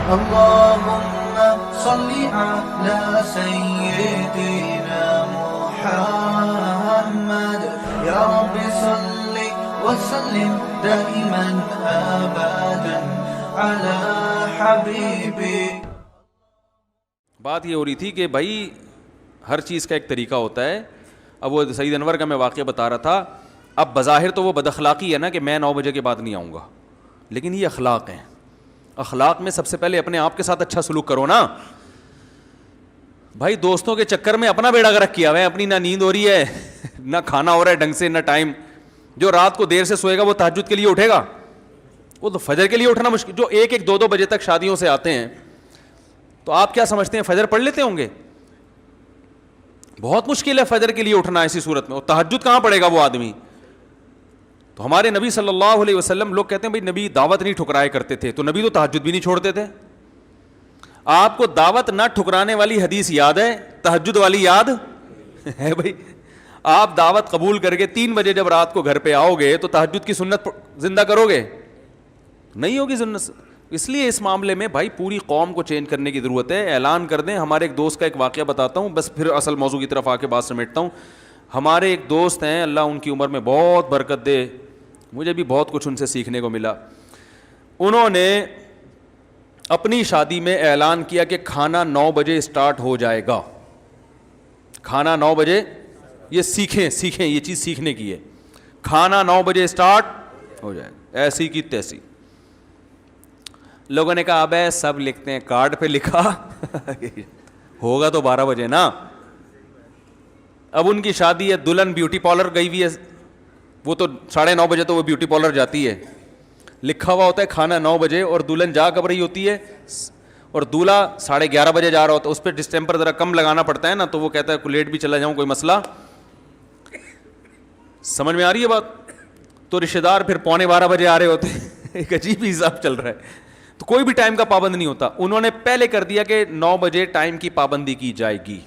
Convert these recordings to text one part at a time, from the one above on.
اللهم صل على سيدنا محمد يا رب صل وسلم دائما ابدا على حبيبك. بات یہ ہو رہی تھی کہ بھائی ہر چیز کا ایک طریقہ ہوتا ہے. اب وہ سعید انور کا میں واقعہ بتا رہا تھا. اب بظاہر تو وہ بد اخلاقی ہے نا کہ میں 9 بجے کے بعد نہیں آؤں گا, لیکن یہ اخلاق ہیں. اخلاق میں سب سے پہلے اپنے آپ کے ساتھ اچھا سلوک کرو نا بھائی. دوستوں کے چکر میں اپنا بیڑا غرق کیا ہوا ہے, اپنی نہ نیند ہو رہی ہے نہ کھانا ہو رہا ہے ڈھنگ سے, نہ ٹائم. جو رات کو دیر سے سوئے گا وہ تہجد کے لیے اٹھے گا, وہ تو فجر کے لیے اٹھنا مشکل. جو 1-1, 2-2 بجے تک شادیوں سے آتے ہیں تو آپ کیا سمجھتے ہیں فجر پڑھ لیتے ہوں گے؟ بہت مشکل ہے فجر کے لیے اٹھنا ایسی صورت میں, اور تہجد کہاں پڑے گا وہ آدمی. تو ہمارے نبی صلی اللہ علیہ وسلم, لوگ کہتے ہیں بھائی نبی دعوت نہیں ٹھکرایا کرتے تھے, تو نبی تو تہجد بھی نہیں چھوڑتے تھے. آپ کو دعوت نہ ٹھکرانے والی حدیث یاد ہے, تہجد والی یاد ہے بھائی؟ آپ دعوت قبول کر کے 3 بجے جب رات کو گھر پہ آؤ گے تو تہجد کی سنت زندہ کرو گے؟ نہیں ہوگی سنت. اس لیے اس معاملے میں بھائی پوری قوم کو چینج کرنے کی ضرورت ہے. اعلان کر دیں. ہمارے ایک دوست کا ایک واقعہ بتاتا ہوں, بس پھر اصل موضوع کی طرف آ کے بات سمیٹتا ہوں. ہمارے ایک دوست ہیں, اللہ ان کی عمر میں بہت برکت دے, مجھے بھی بہت کچھ ان سے سیکھنے کو ملا. انہوں نے اپنی شادی میں اعلان کیا کہ کھانا 9 بجے اسٹارٹ ہو جائے گا. کھانا 9 بجے, یہ سیکھیں یہ چیز سیکھنے کی ہے. کھانا 9 بجے اسٹارٹ ہو جائے گا, ایسی کی تیسی. لوگوں نے کہا ابے سب لکھتے ہیں, کارڈ پہ لکھا ہوگا تو 12 بجے نا. اب ان کی شادی ہے, دلہن بیوٹی پارلر گئی ہوئی ہے, وہ تو 9:30 بجے تو وہ بیوٹی پارلر جاتی ہے. لکھا ہوا ہوتا ہے کھانا 9 بجے, اور دلہن جا کب رہی ہوتی ہے, اور دولہا 11:30 بجے جا رہا ہوتا ہے. اس پہ ڈسٹیمپر ذرا کم لگانا پڑتا ہے نا, تو وہ کہتا ہے لیٹ بھی چلا جاؤں کوئی مسئلہ. سمجھ میں آ رہی ہے بات؟ تو رشتہ دار پھر 11:45 بجے آ رہے ہوتے ہیں. ایک عجیب حساب چل رہا ہے. تو کوئی بھی ٹائم کا پابند نہیں ہوتا. انہوں نے پہلے کر دیا کہ 9 بجے ٹائم کی پابندی کی جائے گی,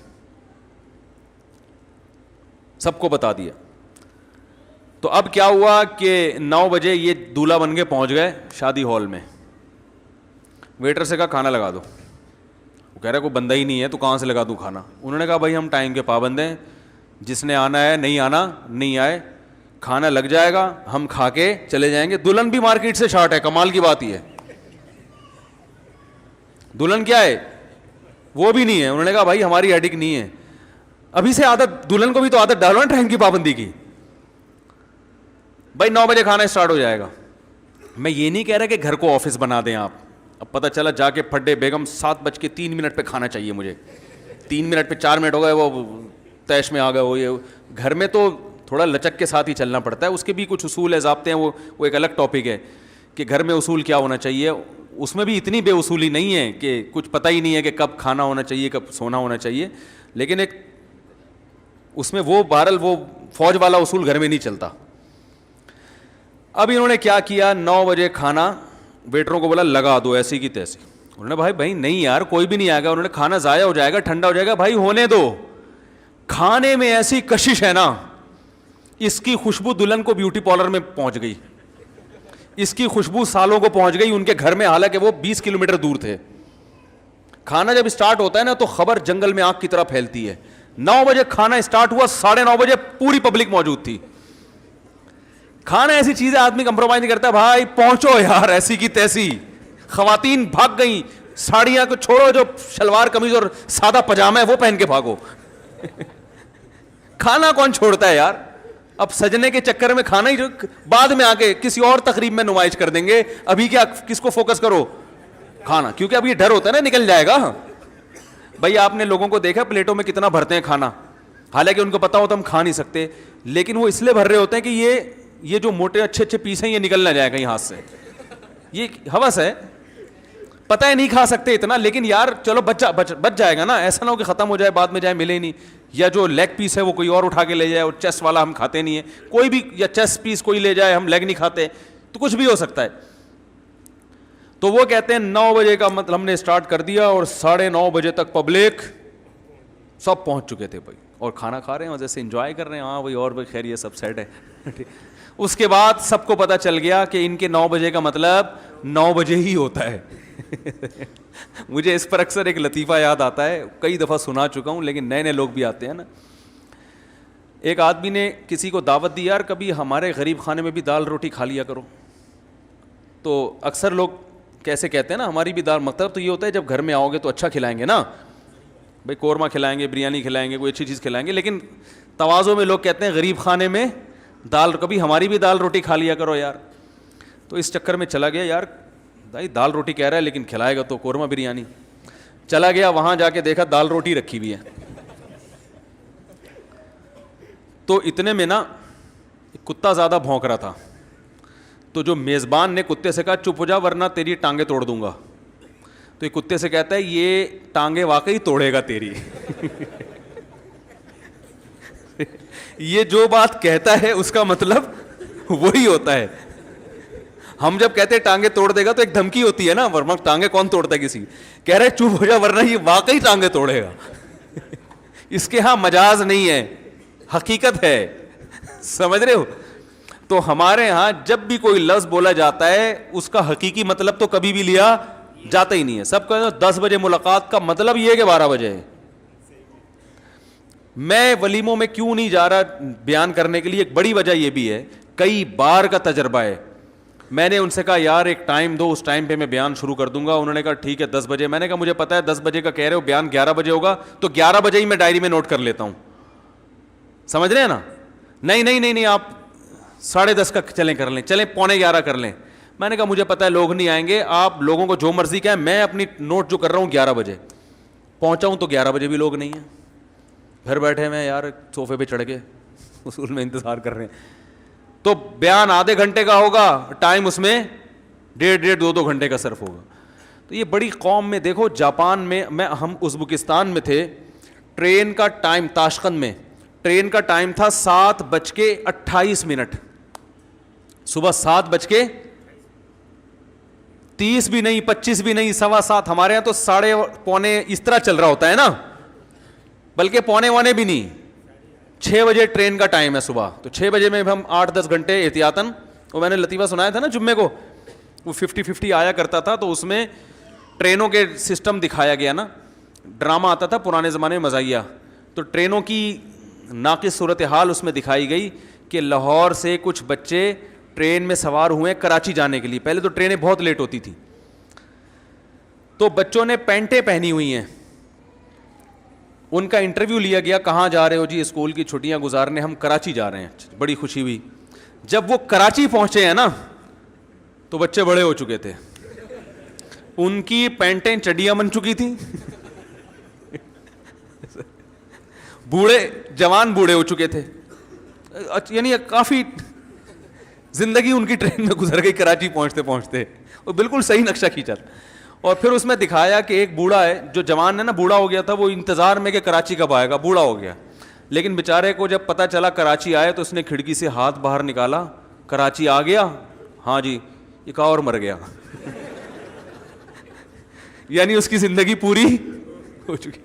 سب کو بتا دیا. تو اب کیا ہوا کہ 9 بجے یہ دولہا بن کے پہنچ گئے شادی ہال میں. ویٹر سے کہا کھانا لگا دو. وہ کہہ رہا کوئی بندہ ہی نہیں ہے تو کہاں سے لگا دوں کھانا. انہوں نے کہا بھائی ہم ٹائم کے پابند ہیں, جس نے آنا ہے نہیں آنا نہیں آئے, کھانا لگ جائے گا, ہم کھا کے چلے جائیں گے. دلہن بھی مارکیٹ سے شارٹ ہے, کمال کی بات یہ ہے. دلہن کیا ہے, وہ بھی نہیں ہے. انہوں نے کہا بھائی ہماری ہیڈک نہیں ہے. ابھی سے عادت, دلہن کو بھی تو عادت ڈالو نا ٹائم کی پابندی کی. بھائی 9 بجے کھانا اسٹارٹ ہو جائے گا. میں یہ نہیں کہہ رہا کہ گھر کو آفس بنا دیں آپ. اب پتہ چلا جا کے پھڈے بیگم 7:03 پہ کھانا چاہیے مجھے, 3 منٹ پہ 4 منٹ ہو گئے, وہ تیش میں آ گئے. وہ یہ گھر میں تو تھوڑا لچک کے ساتھ ہی چلنا پڑتا ہے. اس کے بھی کچھ اصول ہے, ضابطے ہیں, وہ ایک الگ ٹاپک ہے کہ گھر میں اصول کیا ہونا چاہیے. اس میں بھی اتنی بے اصولی نہیں ہے کہ کچھ پتہ ہی نہیں ہے کہ کب کھانا ہونا چاہیے کب سونا ہونا چاہیے, لیکن ایک اس میں وہ بہرحال وہ فوج والا اصول گھر میں نہیں چلتا. اب انہوں نے کیا کیا, 9 بجے کھانا ویٹروں کو بولا لگا دو ایسی کی تیسی. انہوں نے بھائی نہیں یار کوئی بھی نہیں آئے گا. انہوں نے کھانا ضائع ہو جائے گا, ٹھنڈا ہو جائے گا. بھائی ہونے دو. کھانے میں ایسی کشش ہے نا, اس کی خوشبو دلہن کو بیوٹی پارلر میں پہنچ گئی, اس کی خوشبو سالوں کو پہنچ گئی ان کے گھر میں, حالانکہ وہ 20 کلومیٹر دور تھے. کھانا جب اسٹارٹ ہوتا ہے نا تو خبر جنگل میں آگ کی طرح پھیلتی ہے. 9 بجے کھانا اسٹارٹ ہوا, 9:30 بجے پوری پبلک موجود تھی. کھانا ایسی چیز ہے آدمی کمپرومائز نہیں کرتا. بھائی پہنچو یار ایسی کی تیسی. خواتین بھاگ گئیں, ساڑیاں کو چھوڑو, جو شلوار قمیض اور سادہ پجامہ ہے وہ پہن کے بھاگو. کھانا کون چھوڑتا ہے یار. اب سجنے کے چکر میں کھانا ہی, جو بعد میں آ کے کسی اور تقریب میں نمائش کر دیں گے. ابھی کیا کس کو فوکس کرو, کھانا, کیونکہ اب یہ ڈر ہوتا ہے نا نکل جائے گا. بھائی آپ نے لوگوں کو دیکھا پلیٹوں میں کتنا بھرتے ہیں کھانا, حالانکہ ان کو پتا ہوتا ہم کھا نہیں سکتے, لیکن وہ اس لیے بھر رہے ہوتے ہیں کہ یہ جو موٹے اچھے پیس ہیں یہ نکل نہ جائے کہیں ہاتھ سے. یہ ہوس ہے, پتہ ہے نہیں کھا سکتے اتنا, لیکن یار چلو بچ جائے گا نا. ایسا نہ ہو کہ ختم ہو جائے بعد میں جائے ملے ہی نہیں, یا جو لیگ پیس ہے وہ کوئی اور اٹھا کے لے جائے, اور چیسٹ والا ہم کھاتے نہیں ہیں کوئی بھی, یا چیسٹ پیس کوئی لے جائے ہم لیگ نہیں کھاتے, تو کچھ بھی ہو سکتا ہے. تو وہ کہتے ہیں 9 بجے کا مطلب ہم نے اسٹارٹ کر دیا, اور 9:30 بجے تک پبلک سب پہنچ چکے تھے بھائی, اور کھانا کھا رہے ہیں اور جیسے انجوائے کر رہے ہیں. ہاں بھائی اور بھائی خیر یہ سب سیٹ ہے. اس کے بعد سب کو پتہ چل گیا کہ ان کے 9 بجے کا مطلب 9 بجے ہی ہوتا ہے. مجھے اس پر اکثر ایک لطیفہ یاد آتا ہے, کئی دفعہ سنا چکا ہوں, لیکن نئے نئے لوگ بھی آتے ہیں نا. ایک آدمی نے کسی کو دعوت دی, یار کبھی ہمارے غریب خانے میں بھی دال روٹی کھا لیا کرو. تو اکثر لوگ کیسے کہتے ہیں نا, ہماری بھی دال, مطلب تو یہ ہوتا ہے جب گھر میں آؤ گے تو اچھا کھلائیں گے نا بھائی, قورمہ کھلائیں گے, بریانی کھلائیں گے, کوئی اچھی چیز کھلائیں گے. لیکن تواضع میں لوگ کہتے ہیں غریب خانے میں دال, کبھی ہماری بھی دال روٹی کھا لیا کرو یار. تو اس چکر میں چلا گیا, یار بھائی دال روٹی کہہ رہا ہے لیکن کھلائے گا تو قورمہ بریانی. چلا گیا, وہاں جا کے دیکھا دال روٹی رکھی ہوئی ہے. تو اتنے میں نا کتا زیادہ بھونک رہا تھا, تو جو میزبان نے کتے سے کہا چپ ہو جا ورنہ تیری ٹانگیں توڑ دوں گا. تو یہ کتے سے کہتا ہے یہ ٹانگیں واقعی توڑے گا تیری. یہ جو بات کہتا ہے اس کا مطلب وہی ہوتا ہے. ہم جب کہتے ہیں ٹانگیں توڑ دے گا تو ایک دھمکی ہوتی ہے نا, ورنہ ٹانگیں کون توڑتا ہے کسی, کہہ رہے چپ ہو جا ورنہ یہ واقعی ٹانگیں توڑے گا. اس کے ہاں مجاز نہیں ہے, حقیقت ہے, سمجھ رہے ہو. تو ہمارے ہاں جب بھی کوئی لفظ بولا جاتا ہے اس کا حقیقی مطلب تو کبھی بھی لیا جاتا ہی نہیں ہے. سب کا 10 بجے ملاقات کا مطلب یہ ہے کہ 12 بجے ہے. میں ولیموں میں کیوں نہیں جا رہا بیان کرنے کے لیے, ایک بڑی وجہ یہ بھی ہے, کئی بار کا تجربہ ہے. میں نے ان سے کہا یار ایک ٹائم دو, اس ٹائم پہ میں بیان شروع کر دوں گا. انہوں نے کہا ٹھیک ہے 10 بجے. میں نے کہا مجھے پتا ہے 10 بجے کا کہہ رہے ہو, بیان 11 بجے ہوگا, تو 11 بجے ہی میں ڈائری میں نوٹ کر لیتا ہوں. سمجھ رہے ہیں نا. نہیں آپ 10:30 کا چلیں کر لیں, چلیں 11:15 کر لیں. میں نے کہا مجھے پتا ہے لوگ نہیں آئیں گے, آپ لوگوں کو جو مرضی کہیں, میں اپنی نوٹ جو کر رہا ہوں 11 بجے پہنچا ہوں, تو 11 بجے بھی لوگ نہیں ہیں. پھر بیٹھے میں یار صوفے پہ چڑھ کے اصول میں انتظار کر رہے ہیں. تو بیان آدھے گھنٹے کا ہوگا, ٹائم اس میں 1.5-2 گھنٹے کا صرف ہوگا. تو یہ بڑی قوم میں دیکھو, جاپان میں ہم ازبکستان میں تھے, ٹرین کا ٹائم تاشقند میں ٹرین کا ٹائم تھا 7:28, صبح 7:30 بھی نہیں, 25 بھی نہیں, 7:15. ہمارے یہاں تو 7:45 اس طرح چل رہا ہوتا ہے نا, بلکہ 7:45 بھی نہیں, 6 بجے ٹرین کا ٹائم ہے صبح. تو 6 بجے میں ہم 8-10 گھنٹے احتیاطاً, وہ میں نے لطیفہ سنایا تھا نا جمعے کو, وہ 50-50 آیا کرتا تھا, تو اس میں ٹرینوں کے سسٹم دکھایا گیا نا, ڈرامہ آتا تھا پرانے زمانے میں مزاحیہ. تو ٹرینوں کی ناقص صورتحال اس میں دکھائی گئی کہ لاہور سے کچھ بچے ٹرین میں سوار ہوئے کراچی جانے کے لیے. پہلے تو ٹرینیں بہت لیٹ ہوتی تھیں, تو بچوں نے پینٹیں پہنی ہوئی ہیں. ان کا انٹرویو لیا گیا, کہاں جا رہے ہو جی, اسکول کی چھٹیاں گزارنے, ہم کراچی جا رہے ہیں. بڑی خوشی ہوئی. جب وہ کراچی پہنچے ہیں نا, تو بچے بڑے ہو چکے تھے, ان کی پینٹیں چڈیاں بن چکی تھیں, بوڑھے جوان بوڑھے ہو چکے تھے. یعنی کافی زندگی ان کی ٹرین میں گزر گئی کراچی پہنچتے پہنچتے. وہ بالکل صحیح نقشہ کھینچا. اور پھر اس میں دکھایا کہ ایک بوڑھا ہے, جو جوان ہے نا بوڑھا ہو گیا تھا, وہ انتظار میں کہ کراچی کب آئے گا, بوڑھا ہو گیا. لیکن بیچارے کو جب پتہ چلا کراچی آئے, تو اس نے کھڑکی سے ہاتھ باہر نکالا, کراچی آ گیا, ہاں جی, یہ کہا اور مر گیا. یعنی اس کی زندگی پوری ہو چکی.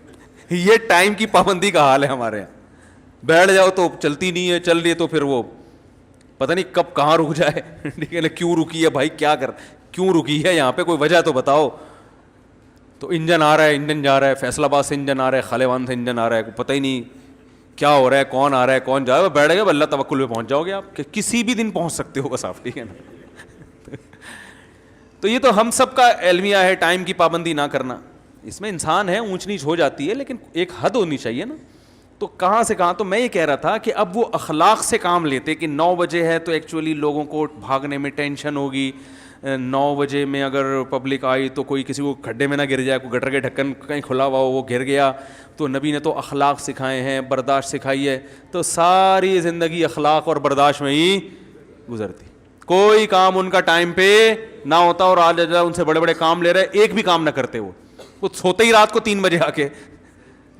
یہ ٹائم کی پابندی کا حال ہے ہمارے یہاں. بیٹھ جاؤ تو چلتی نہیں ہے, چل رہی ہے تو پھر وہ پتہ نہیں کب کہاں رک جائے. ٹھیک ہے, کیوں رکی ہے بھائی, کیا کر, کیوں رکی ہے یہاں پہ, کوئی وجہ تو بتاؤ. تو انجن آ رہا ہے, انجن جا رہا ہے, فیصل آباد سے انجن آ رہا ہے, خلیوان سے انجن آ رہا ہے, پتہ ہی نہیں کیا ہو رہا ہے, کون آ رہا ہے, کون جا رہا ہے. بیٹھ گئے, اللہ توکل پہ پہنچ جاؤ گے آپ, کہ کسی بھی دن پہنچ سکتے ہو بس آپ. ٹھیک ہے نا. تو یہ تو ہم سب کا المیہ ہے, ٹائم کی پابندی نہ کرنا. اس میں انسان ہے, اونچ نیچ ہو جاتی ہے, لیکن ایک حد ہونی چاہیے نا. تو کہاں سے کہاں. تو میں یہ کہہ رہا تھا کہ اب وہ اخلاق سے کام لیتے کہ 9 بجے ہے تو ایکچولی لوگوں کو بھاگنے میں ٹینشن ہوگی. 9 بجے میں اگر پبلک آئی تو کوئی کسی کو کھڈے میں نہ گر جائے, کوئی گٹر کے ڈھکن کہیں کھلا ہوا ہو وہ گر گیا. تو نبی نے تو اخلاق سکھائے ہیں, برداشت سکھائی ہے. تو ساری زندگی اخلاق اور برداشت میں ہی گزرتی. کوئی کام ان کا ٹائم پہ نہ ہوتا, اور آج ان سے بڑے بڑے کام لے رہے, ایک بھی کام نہ کرتے. وہ سوتے ہی رات کو 3 بجے آ کے.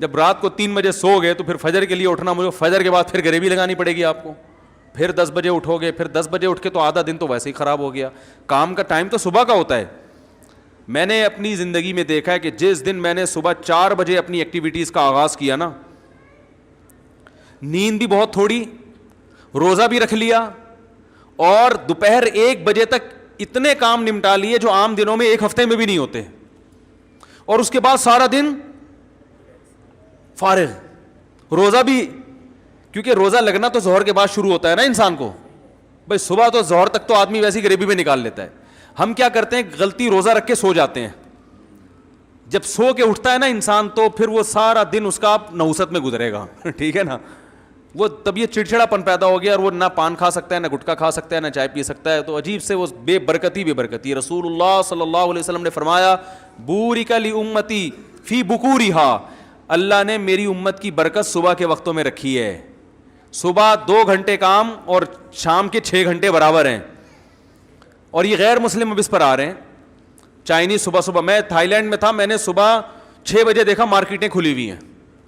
جب رات کو 3 بجے سو گئے تو پھر فجر کے لیے اٹھنا, مجھے فجر کے بعد پھر غریبی لگانی پڑے گی آپ کو. پھر 10 بجے اٹھو گے, پھر 10 بجے اٹھ کے تو آدھا دن تو ویسے ہی خراب ہو گیا. کام کا ٹائم تو صبح کا ہوتا ہے. میں نے اپنی زندگی میں دیکھا ہے کہ جس دن میں نے صبح 4 بجے اپنی ایکٹیویٹیز کا آغاز کیا نا, نیند بھی بہت تھوڑی, روزہ بھی رکھ لیا, اور دوپہر 1 بجے تک اتنے کام نمٹا لیے جو عام دنوں میں ایک ہفتے میں بھی نہیں ہوتے, اور اس کے بعد سارا دن فارغ. روزہ بھی, کیونکہ روزہ لگنا تو ظہر کے بعد شروع ہوتا ہے نا انسان کو, بھائی صبح تو ظہر تک تو آدمی ویسی غریبی میں نکال لیتا ہے. ہم کیا کرتے ہیں, غلطی روزہ رکھ کے سو جاتے ہیں. جب سو کے اٹھتا ہے نا انسان تو پھر وہ سارا دن اس کا نحوست میں گزرے گا, ٹھیک ہے نا. وہ تب یہ چڑچڑا پن پیدا ہو گیا, اور وہ نہ پان کھا سکتا ہے, نہ گٹکا کھا سکتا ہے, نہ چائے پی سکتا ہے. تو عجیب سے وہ بے برکتی. رسول اللہ صلی اللہ علیہ وسلم نے فرمایا بورک لامتی فی بکورہا, اللہ نے میری امت کی برکت صبح کے وقتوں میں رکھی ہے. صبح 2 گھنٹے کام اور شام کے 6 گھنٹے برابر ہیں. اور یہ غیر مسلم اب اس پر آ رہے ہیں. چائنیز صبح, میں تھائی لینڈ میں تھا, میں نے صبح 6 بجے دیکھا مارکیٹیں کھلی ہوئی ہیں,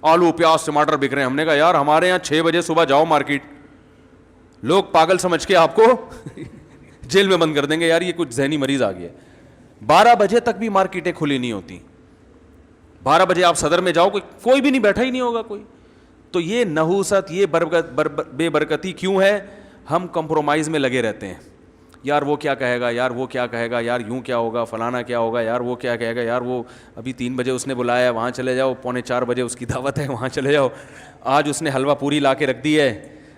آلو پیاز ٹماٹر بک رہے ہیں. ہم نے کہا یار ہمارے یہاں 6 بجے صبح جاؤ مارکیٹ, لوگ پاگل سمجھ کے آپ کو جیل میں بند کر دیں گے, یار یہ کچھ ذہنی مریض آ گیا. 12 بجے تک بھی مارکیٹیں کھلی نہیں ہوتی. 12 بجے آپ صدر میں جاؤ, کوئی بھی نہیں, بیٹھا ہی نہیں ہوگا کوئی. تو یہ نحوست, یہ بے برکتی کیوں ہے؟ ہم کمپرومائز میں لگے رہتے ہیں. یار وہ کیا کہے گا, یار وہ کیا کہے گا, یار یوں کیا ہوگا, فلانا کیا ہوگا, یار وہ کیا کہے گا, یار وہ ابھی 3 بجے اس نے بلایا ہے وہاں چلے جاؤ, 3:45 بجے اس کی دعوت ہے وہاں چلے جاؤ, آج اس نے حلوہ پوری لا کے رکھ دی ہے.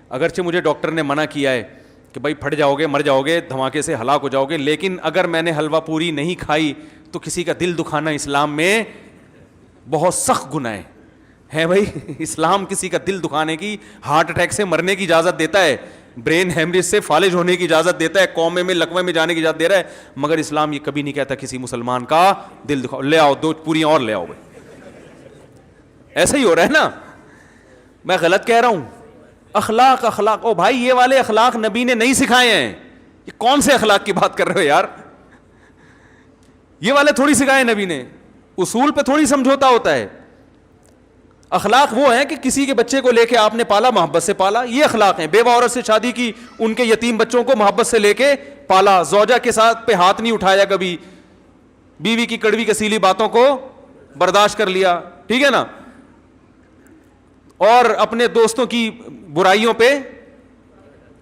اگرچہ مجھے ڈاکٹر نے منع کیا ہے کہ بھائی پھٹ جاؤ گے, مر جاؤ گے, دھماکے سے ہلاک ہو جاؤ گے, لیکن اگر میں نے حلوہ پوری نہیں کھائی تو کسی کا دل دکھانا اسلام میں بہت سخت گناہ ہے بھائی. اسلام کسی کا دل دکھانے کی, ہارٹ اٹیک سے مرنے کی اجازت دیتا ہے, برین ہیمریج سے فالج ہونے کی اجازت دیتا ہے, قومے میں لقمے میں جانے کی اجازت دے رہا ہے, مگر اسلام یہ کبھی نہیں کہتا کسی مسلمان کا دل دکھاؤ, لے آؤ 2 پوریاں اور لے آؤ بھائی. ایسا ہی ہو رہا ہے نا, میں غلط کہہ رہا ہوں؟ اخلاق, او بھائی یہ والے اخلاق نبی نے نہیں سکھائے ہیں. یہ کون سے اخلاق کی بات کر رہے ہو یار؟ یہ والے تھوڑی سکھائے نبی نے, اصول پہ تھوڑی سمجھوتا ہوتا ہے. اخلاق وہ ہیں کہ کسی کے بچے کو لے کے آپ نے پالا, محبت سے پالا, یہ اخلاق ہیں. بیوہ عورت سے شادی کی, ان کے یتیم بچوں کو محبت سے لے کے پالا, زوجہ کے ساتھ پہ ہاتھ نہیں اٹھایا کبھی, بیوی کی کڑوی کسیلی باتوں کو برداشت کر لیا, ٹھیک ہے نا, اور اپنے دوستوں کی برائیوں پہ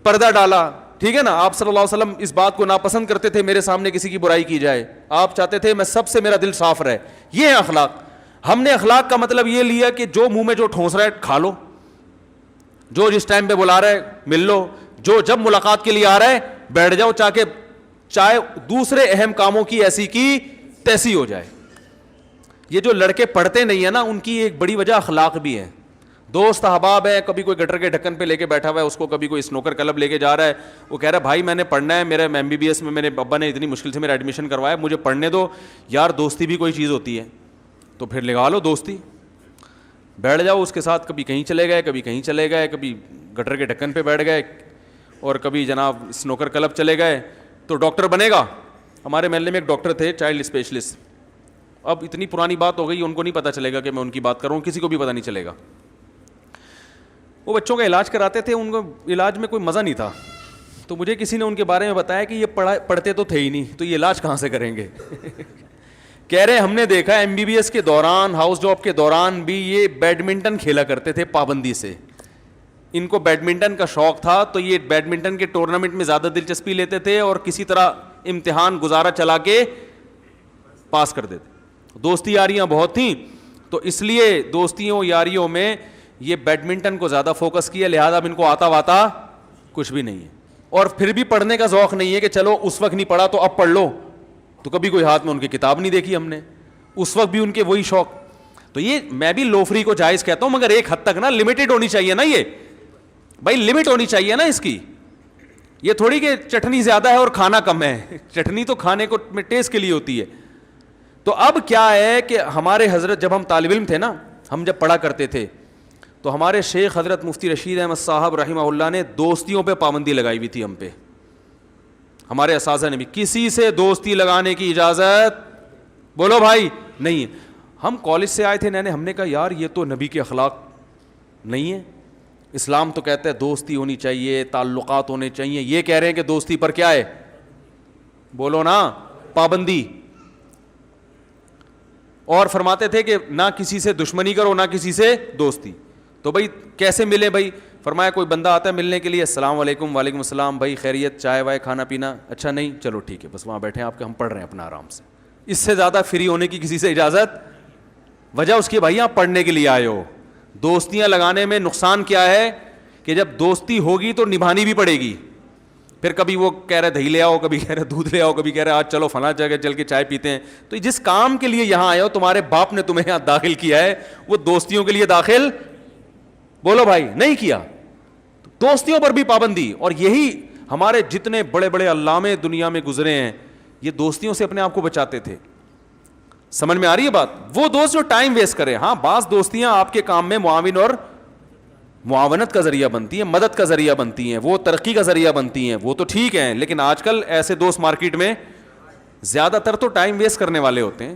پردہ ڈالا, ٹھیک ہے نا. آپ صلی اللہ علیہ وسلم اس بات کو ناپسند کرتے تھے میرے سامنے کسی کی برائی کی جائے, آپ چاہتے تھے میں سب سے میرا دل صاف رہے. یہ ہے اخلاق. ہم نے اخلاق کا مطلب یہ لیا کہ جو منہ میں جو ٹھونس رہا ہے کھا لو, جو جس ٹائم پہ بلا رہا ہے مل لو, جو جب ملاقات کے لیے آ رہا ہے بیٹھ جاؤ, چاہے دوسرے اہم کاموں کی ایسی کی تیسی ہو جائے. یہ جو لڑکے پڑھتے نہیں ہیں نا, ان کی ایک بڑی وجہ اخلاق بھی ہے. دوست احباب ہے, کبھی کوئی گٹر کے ڈھکن پہ لے کے بیٹھا ہوا ہے, اس کو کبھی کوئی سنوکر کلب لے کے جا رہا ہے, وہ کہہ رہا ہے بھائی میں نے پڑھنا ہے, میرا MBBS میں میرے ابا نے اتنی مشکل سے میرا ایڈمیشن کروایا, مجھے پڑھنے دو. یار دوستی بھی کوئی چیز ہوتی ہے, تو پھر لگا لو دوستی, بیٹھ جاؤ اس کے ساتھ. کبھی کہیں چلے گئے, کبھی کہیں چلے گئے, کبھی گٹر کے ڈھکن پہ بیٹھ گئے, اور کبھی جناب سنوکر کلب چلے گئے. تو ڈاکٹر بنے گا. ہمارے محلے میں ایک ڈاکٹر تھے, چائلڈ اسپیشلسٹ. اب اتنی پرانی بات ہو گئی, ان کو نہیں پتہ چلے گا کہ میں ان کی بات کر رہا ہوں, کسی کو بھی پتہ نہیں چلے گا. وہ بچوں کا علاج کراتے تھے, ان کو علاج میں کوئی مزہ نہیں تھا. تو مجھے کسی نے ان کے بارے میں بتایا کہ یہ پڑھتے تو تھے ہی نہیں, تو یہ علاج کہاں سے کریں گے. کہہ رہے ہم نے دیکھا MBBS کے دوران, ہاؤس جاب کے دوران بھی یہ بیڈمنٹن کھیلا کرتے تھے پابندی سے. ان کو بیڈمنٹن کا شوق تھا, تو یہ بیڈمنٹن کے ٹورنامنٹ میں زیادہ دلچسپی لیتے تھے, اور کسی طرح امتحان گزارا چلا کے پاس کر دیتے. دوستی یاریاں بہت تھیں, تو اس لیے دوستیوں یاریوں میں یہ بیڈمنٹن کو زیادہ فوکس کیا, لہذا اب ان کو آتا واتا کچھ بھی نہیں ہے. اور پھر بھی پڑھنے کا ذوق نہیں ہے کہ چلو اس وقت نہیں پڑھا تو اب پڑھ لو, تو کبھی کوئی ہاتھ میں ان کی کتاب نہیں دیکھی ہم نے, اس وقت بھی ان کے وہی شوق. تو یہ میں بھی لوفری کو جائز کہتا ہوں, مگر ایک حد تک نا لمیٹڈ ہونی چاہیے نا, یہ بھائی لمٹ ہونی چاہیے نا اس کی. یہ تھوڑی کہ چٹنی زیادہ ہے اور کھانا کم ہے, چٹنی تو کھانے کو ٹیسٹ کے لیے ہوتی ہے. تو اب کیا ہے کہ ہمارے حضرت جب ہم طالب علم تھے نا, ہم جب پڑھا کرتے تھے, تو ہمارے شیخ حضرت مفتی رشید احمد صاحب رحمہ اللہ نے دوستیوں پہ پابندی لگائی ہوئی تھی ہم پہ. ہمارے اساتذہ نے بھی کسی سے دوستی لگانے کی اجازت بولو بھائی نہیں. ہم کالج سے آئے تھے نئے, ہم نے کہا یار یہ تو نبی کے اخلاق نہیں ہے. اسلام تو کہتا ہے دوستی ہونی چاہیے, تعلقات ہونے چاہیے. یہ کہہ رہے ہیں کہ دوستی پر کیا ہے, بولو نا, پابندی. اور فرماتے تھے کہ نہ کسی سے دشمنی کرو, نہ کسی سے دوستی. تو بھائی کیسے ملے بھائی, فرمایا کوئی بندہ آتا ہے ملنے کے لیے, السلام علیکم, وعلیکم السلام, بھائی خیریت, چائے وائے کھانا پینا, اچھا نہیں, چلو ٹھیک ہے, بس وہاں بیٹھے ہیں آپ کے, ہم پڑھ رہے ہیں اپنا آرام سے. اس سے زیادہ فری ہونے کی کسی سے اجازت, وجہ اس کی بھائی آپ پڑھنے کے لیے آئے ہو. دوستیاں لگانے میں نقصان کیا ہے کہ جب دوستی ہوگی تو نبھانی بھی پڑے گی. پھر کبھی وہ کہہ رہے دہی لے آؤ, کبھی کہہ رہے دودھ لے آؤ, کبھی کہہ رہے آج چلو فلاں جگہ چل کے چائے پیتے ہیں. تو جس کام کے لیے یہاں آئے ہو, تمہارے باپ نے تمہیں یہاں داخل کیا ہے, وہ دوستیوں کے لیے داخل, بولو بھائی, نہیں کیا. دوستیوں پر بھی پابندی. اور یہی ہمارے جتنے بڑے بڑے علامے دنیا میں گزرے ہیں, یہ دوستیوں سے اپنے آپ کو بچاتے تھے. سمجھ میں آ رہی ہے بات؟ وہ دوست جو ٹائم ویسٹ کرے. ہاں بعض دوستیاں آپ کے کام میں معاون اور معاونت کا ذریعہ بنتی ہیں, مدد کا ذریعہ بنتی ہیں, وہ ترقی کا ذریعہ بنتی ہیں, وہ تو ٹھیک ہیں. لیکن آج کل ایسے دوست مارکیٹ میں زیادہ تر تو ٹائم ویسٹ کرنے والے ہوتے ہیں,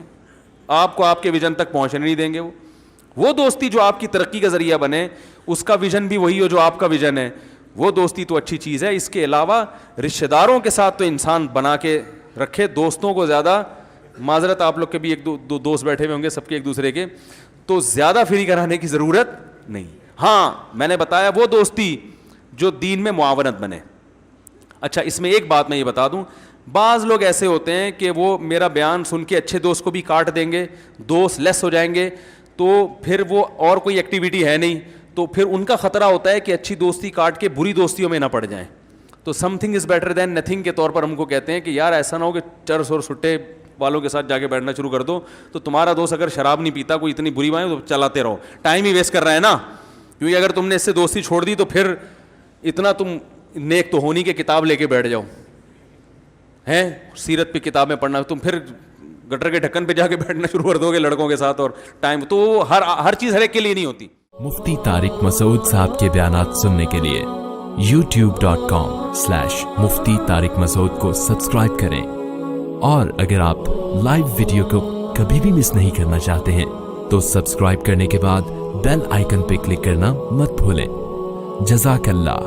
آپ کو آپ کے ویژن تک پہنچنے نہیں دیں گے. وہ دوستی جو آپ کی ترقی کا ذریعہ بنے, اس کا ویژن بھی وہی ہو جو آپ کا ویژن ہے, وہ دوستی تو اچھی چیز ہے. اس کے علاوہ رشتہ داروں کے ساتھ تو انسان بنا کے رکھے. دوستوں کو زیادہ, معذرت آپ لوگ کے بھی ایک دو دوست بیٹھے ہوئے ہوں گے سب کے ایک دوسرے کے, تو زیادہ فری کرانے کی ضرورت نہیں. ہاں میں نے بتایا وہ دوستی جو دین میں معاونت بنے. اچھا اس میں ایک بات میں یہ بتا دوں, بعض لوگ ایسے ہوتے ہیں کہ وہ میرا بیان سن کے اچھے دوست کو بھی کاٹ دیں گے, دوست لیس ہو جائیں گے, تو پھر وہ اور کوئی ایکٹیویٹی ہے نہیں, تو پھر ان کا خطرہ ہوتا ہے کہ اچھی دوستی کاٹ کے بری دوستیوں میں نہ پڑ جائیں. تو some thing is better than nothing کے طور پر ہم کو کہتے ہیں کہ یار ایسا نہ ہو کہ چرس اور سٹے والوں کے ساتھ جا کے بیٹھنا شروع کر دو, تو تمہارا دوست اگر شراب نہیں پیتا, کوئی اتنی بری بات تو چلاتے رہو, ٹائم ہی ویسٹ کر رہا ہے نا. کیونکہ اگر تم نے اس سے دوستی چھوڑ دی تو پھر اتنا تم نیک تو ہونی کہ کتاب لے کے بیٹھ جاؤ ہیں, سیرت پہ کتابیں پڑھنا, تم پھر گٹر کے ڈھکن پہ جا کے بیٹھنا شروع کر دو گے لڑکوں کے ساتھ. اور ٹائم تو ہر چیز ہر ایک کے لیے نہیں ہوتی. مفتی طارق مسعود صاحب کے بیانات سننے کے لیے youtube.com/مفتی طارق مسعود کو سبسکرائب کریں, اور اگر آپ لائیو ویڈیو کو کبھی بھی مس نہیں کرنا چاہتے ہیں تو سبسکرائب کرنے کے بعد بیل آئیکن پہ کلک کرنا مت بھولیں. جزاک اللہ.